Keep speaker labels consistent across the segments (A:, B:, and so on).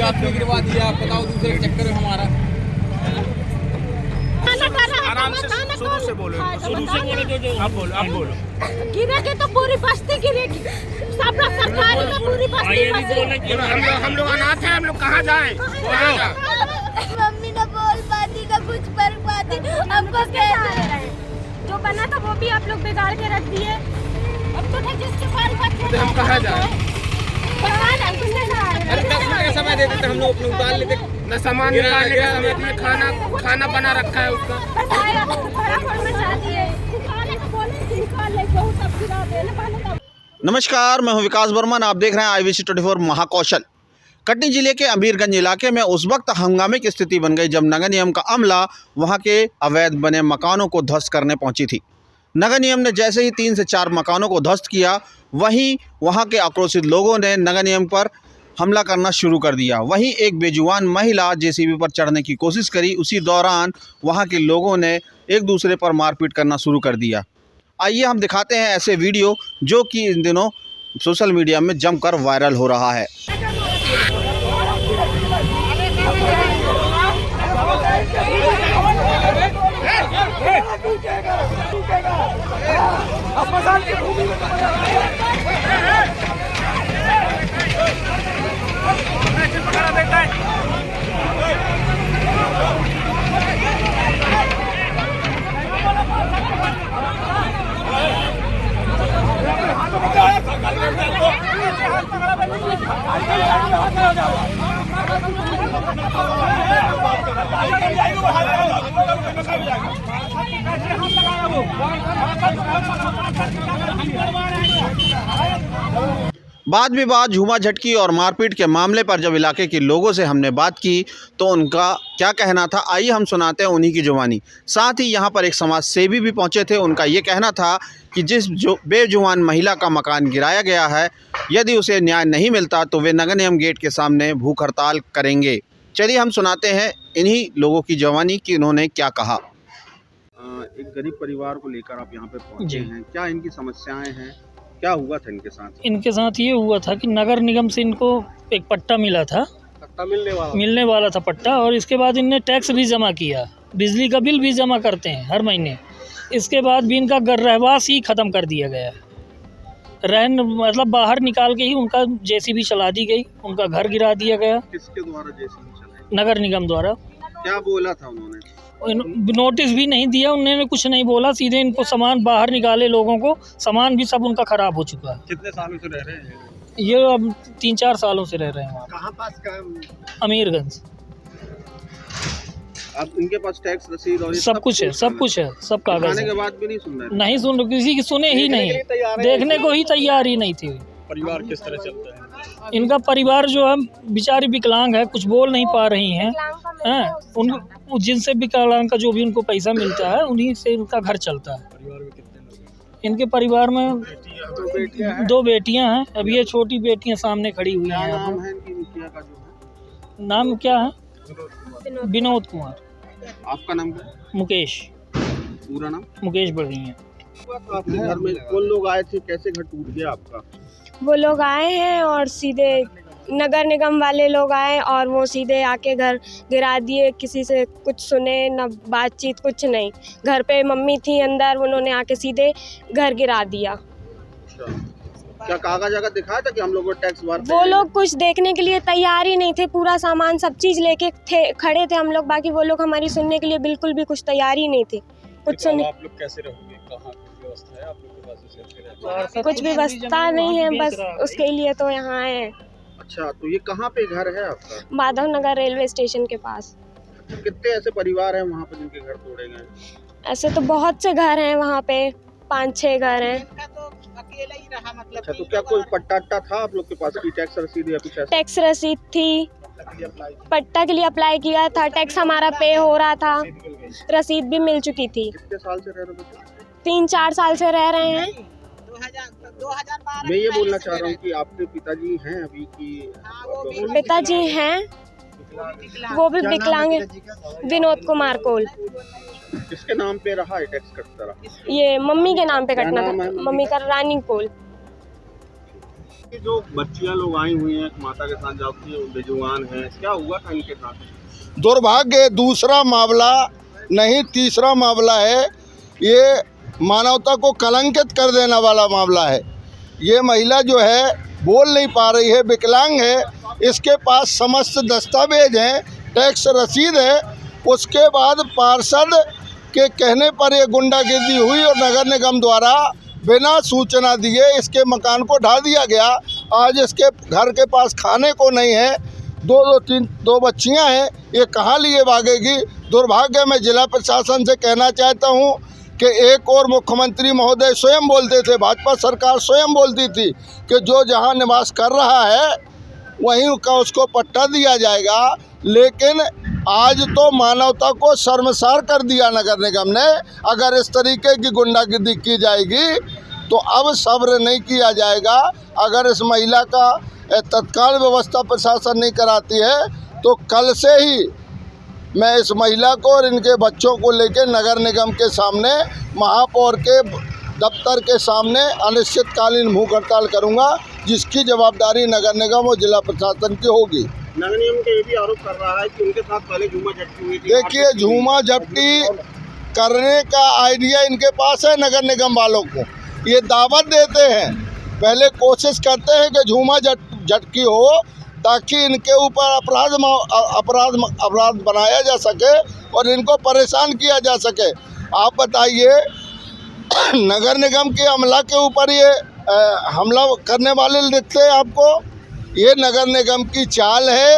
A: आपने गिरवा दिया, आप बताओ दूसरे के चक्कर में हमारा।
B: आराम से शुरू से बोलो, आप बोलो।
C: गिरेगी तो पूरी बस्ती गिरेगी, सब लोग सरकारी में पूरी बस्ती।
B: हम लोग अनाथ हैं, हम लोग कहाँ जाएं?
C: मम्मी न बोल पाती, न कुछ कर पाती, हमको कैसे? जो बना था वो भी आप लोग बिगाड़ के रख दिए। अब तो जिसके पास बच्चे
B: हम कहाँ जाएं?
A: समय दे देते हम लोग अपने उतार लेते
B: न सामान निकालने का समय में खाना बना रखा है उसका।
D: नमस्कार, मैं हूं विकास बर्मन। आप देख रहे हैं IBC24 महाकौशल। कटनी जिले के अमीरगंज इलाके में उस वक्त हंगामे की स्थिति बन गई जब नगर निगम का अमला वहां के अवैध बने मकानों को ध्वस्त करने पहुंची थी। नगर निगम ने जैसे ही 3 से 4 मकानों को ध्वस्त किया, वहीं वहां के आक्रोशित लोगों ने नगर निगम पर हमला करना शुरू कर दिया। वहीं एक बेजुबान महिला JCB पर चढ़ने की कोशिश करी। उसी दौरान वहां के लोगों ने एक दूसरे पर मारपीट करना शुरू कर दिया। आइए हम दिखाते हैं ऐसे वीडियो जो कि इन दिनों सोशल मीडिया में जमकर वायरल हो रहा है। वाद विवाद, झूमा झटकी और मारपीट के मामले पर जब इलाके के लोगों से हमने बात की तो उनका क्या कहना था, आइए हम सुनाते हैं उन्हीं की जुबानी। साथ ही यहाँ पर एक समाज सेवी भी पहुँचे थे। उनका ये कहना था कि जिस बेजुबान महिला का मकान गिराया गया है, यदि उसे न्याय नहीं मिलता तो वे नगर निगम गेट के सामने भूख हड़ताल करेंगे। चलिए हम सुनाते हैं इन्हीं लोगों की जुबानी कि इन्होंने क्या कहा। एक गरीब परिवार को लेकर आप यहाँ पे पहुँचे हैं, क्या इनकी समस्याएं हैं, क्या हुआ था इनके साथ?
E: इनके साथ ये हुआ था कि नगर निगम से इनको एक पट्टा मिला था, मिलने वाला था पट्टा, और इसके बाद इनने टैक्स भी जमा किया, बिजली का बिल भी जमा करते हैं हर महीने। इसके बाद भी इनका रहवास ही ख़त्म कर दिया गया, मतलब बाहर निकाल के ही उनका JCB चला दी गई, उनका घर गिरा दिया गया।
D: किसके द्वारा JCB चलाई?
E: नगर निगम द्वारा।
D: क्या बोला था उन्होंने?
E: नोटिस भी नहीं दिया उन्होंने, कुछ नहीं बोला, सीधे इनको सामान बाहर निकाले, लोगों को सामान भी सब उनका खराब हो चुका है।
D: कितने सालों से रह रहे हैं
E: ये? अब 3-4 सालों से रह रहे हैं वहाँ।
D: कहाँ पास का?
E: अमीरगंज।
D: अब इनके पास टैक्स रसीद और
E: सब कुछ है, सब कुछ है, सब कागज
D: के बाद भी नहीं सुन रहे?
E: नहीं सुन, किसी की सुने ही नहीं, देखने को ही तैयार ही नहीं थी।
D: परिवार किस तरह चलता है?
E: इनका परिवार जो है बेचारी विकलांग है, कुछ बोल नहीं पा रही हैं, उन जिनसे विकलांग का जो भी उनको पैसा मिलता है उन्हीं से इनका घर चलता है।
D: परिवार में कितने लोग?
E: इनके परिवार में 2 बेटियां हैं। अब ये छोटी बेटियां सामने खड़ी हुई हैं।
D: नाम है इनकी बिटिया का जो है?
E: नाम क्या है? विनोद कुमार।
D: आपका नाम क्या?
E: मुकेश।
D: पूरा नाम? मुकेश
E: बड़गैया।
D: आपके घर में कौन लोग आए थे, कैसे घर टूट गया आपका?
F: वो लोग आए हैं और सीधे नगर निगम वाले लोग आए और वो सीधे आके घर गिरा दिए, किसी से कुछ सुने न, बातचीत कुछ नहीं। घर पे मम्मी थी अंदर, उन्होंने आके सीधे घर गिरा दिया।
D: अच्छा, क्या कागज अगर दिखाया था कि हम लोग को टैक्स भरते?
F: वो लोग कुछ देखने के लिए तैयार ही नहीं थे, पूरा सामान सब चीज़ लेके खड़े थे हम लोग, बाकी वो लोग हमारी सुनने के लिए बिल्कुल भी कुछ तैयार ही नहीं थे। कुछ सुने,
D: आप लोग कैसे रहोगे, कहाँ व्यवस्था है आप लोग के पास?
F: कुछ भी व्यवस्था नहीं है, बस उसके लिए तो यहाँ आए हैं।
D: अच्छा, तो ये कहाँ पे घर है आपका?
F: माधव नगर रेलवे स्टेशन के पास।
D: अच्छा, कितने ऐसे परिवार हैं वहाँ पे जिनके घर तोड़े गए?
F: ऐसे तो बहुत से घर हैं वहाँ पे, 5-6 घर हैं।
D: अच्छा, तो क्या कोई पट्टा अट्टा था आप लोग के पास की टैक्स रसीद या कुछ ऐसा?
F: टैक्स रसीद थी, पट्टा के लिए अप्लाई किया था, टैक्स हमारा पे हो रहा था, रसीद भी मिल चुकी थी।
D: कितने साल से रह रहे हो?
F: 3-4 साल से रह रहे हैं।
D: मैं ये बोलना चाह रहा हूँ कि आपके पिताजी हैं अभी की?
F: पिताजी हैं, वो भी विकलांग हैं, विनोद कुमार कोल।
D: किसके नाम पे रहा है टैक्स कटता रहा?
F: ये मम्मी के नाम पे
D: क्या
F: कटना
D: नाम
F: था,
D: है मम्मी
F: मम्मी का रानी कोल।
D: जो बच्चियां लोग आई हुई हैं माता के साथ जाती है, बेजुबान है, क्या हुआ था इनके साथ?
G: दुर्भाग्य दूसरा मामला नहीं, तीसरा मामला है। ये मानवता को कलंकित कर देने वाला मामला है। ये महिला जो है बोल नहीं पा रही है, विकलांग है, इसके पास समस्त दस्तावेज हैं, टैक्स रसीद है। उसके बाद पार्षद के कहने पर ये गुंडागिर्दी हुई और नगर निगम द्वारा बिना सूचना दिए इसके मकान को ढा दिया गया। आज इसके घर के पास खाने को नहीं है, दो बच्चियां हैं, ये कहाँ लिए भागेगी? दुर्भाग्य में जिला प्रशासन से कहना चाहता हूँ कि एक और मुख्यमंत्री महोदय स्वयं बोलते थे, भाजपा सरकार स्वयं बोलती थी कि जो जहाँ निवास कर रहा है वहीं का उसको पट्टा दिया जाएगा, लेकिन आज तो मानवता को शर्मसार कर दिया नगर निगम ने। अगर इस तरीके की गुंडागिर्दी की जाएगी तो अब सब्र नहीं किया जाएगा। अगर इस महिला का तत्काल व्यवस्था प्रशासन नहीं कराती है तो कल से ही मैं इस महिला को और इनके बच्चों को लेकर नगर निगम के सामने, महापौर के दफ्तर के सामने अनिश्चितकालीन भूख हड़ताल करूँगा, जिसकी जवाबदारी नगर निगम और जिला प्रशासन की होगी।
D: नगर निगम का ये भी आरोप कर रहा है कि उनके साथ पहले झूमा झपटी हुई थी।
G: देखिए, झूमा झपटी करने का आइडिया इनके पास है नगर निगम वालों को। ये दावत देते हैं, पहले कोशिश करते हैं कि झूमा झटकी हो ताकि इनके ऊपर अपराध बनाया जा सके और इनको परेशान किया जा सके। आप बताइए, नगर निगम के अमला के ऊपर ये हमला करने वाले दिखते हैं आपको? ये नगर निगम की चाल है।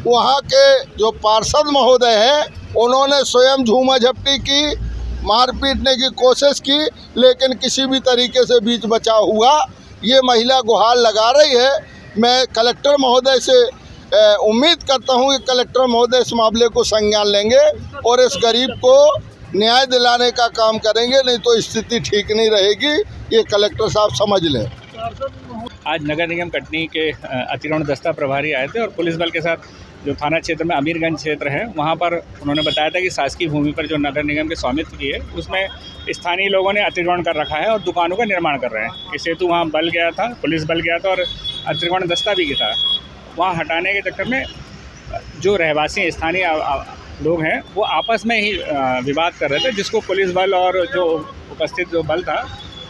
G: वहाँ के जो पार्षद महोदय हैं उन्होंने स्वयं झूमा झपटी की, मार पीटने की कोशिश की, लेकिन किसी भी तरीके से बीच बचाव हुआ। ये महिला गुहार लगा रही है। मैं कलेक्टर महोदय से उम्मीद करता हूँ कि कलेक्टर महोदय इस मामले को संज्ञान लेंगे और इस गरीब को न्याय दिलाने का काम करेंगे, नहीं तो स्थिति ठीक नहीं रहेगी। ये कलेक्टर साहब समझ लें।
H: आज नगर निगम कटनी के अतिक्रमण दस्ता प्रभारी आए थे और पुलिस बल के साथ जो थाना क्षेत्र में अमीरगंज क्षेत्र है वहाँ पर उन्होंने बताया था कि शासकीय भूमि पर जो नगर निगम के स्वामित्व की है उसमें स्थानीय लोगों ने अतिक्रमण कर रखा है और दुकानों का निर्माण कर रहे हैं। इस हेतु वहाँ बल गया था, पुलिस बल गया था और अतिक्रमण दस्ता भी था। वहाँ हटाने के चक्कर में जो रहवासी स्थानीय लोग हैं वो आपस में ही विवाद कर रहे थे, जिसको पुलिस बल और जो उपस्थित जो बल था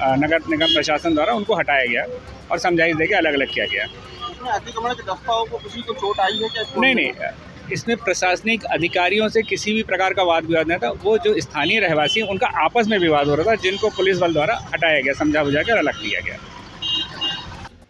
H: नगर निगम प्रशासन द्वारा उनको हटाया गया और समझाइश देके अलग अलग किया गया।
D: अतिक्रमण के दस्ताओं को किसी को चोट आई है क्या?
H: नहीं, इसमें प्रशासनिक अधिकारियों से किसी भी प्रकार का वाद विवाद नहीं था। वो जो स्थानीय रहवासी उनका आपस में विवाद हो रहा था, जिनको पुलिस बल द्वारा हटाया गया, समझा बुझा कर अलग किया गया।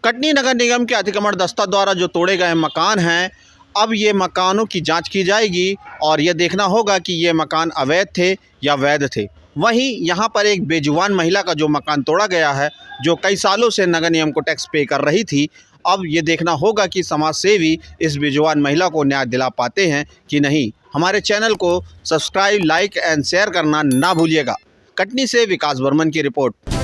D: कटनी नगर निगम के अतिक्रमण दस्ता द्वारा जो तोड़े गए मकान हैं, अब ये मकानों की जांच की जाएगी और ये देखना होगा कि ये मकान अवैध थे या वैध थे। वहीं यहाँ पर एक बेजुबान महिला का जो मकान तोड़ा गया है, जो कई सालों से नगर निगम को टैक्स पे कर रही थी, अब ये देखना होगा कि समाज सेवी इस बेजुबान महिला को न्याय दिला पाते हैं कि नहीं। हमारे चैनल को सब्सक्राइब, लाइक एंड शेयर करना ना भूलिएगा। कटनी से विकास वर्मन की रिपोर्ट।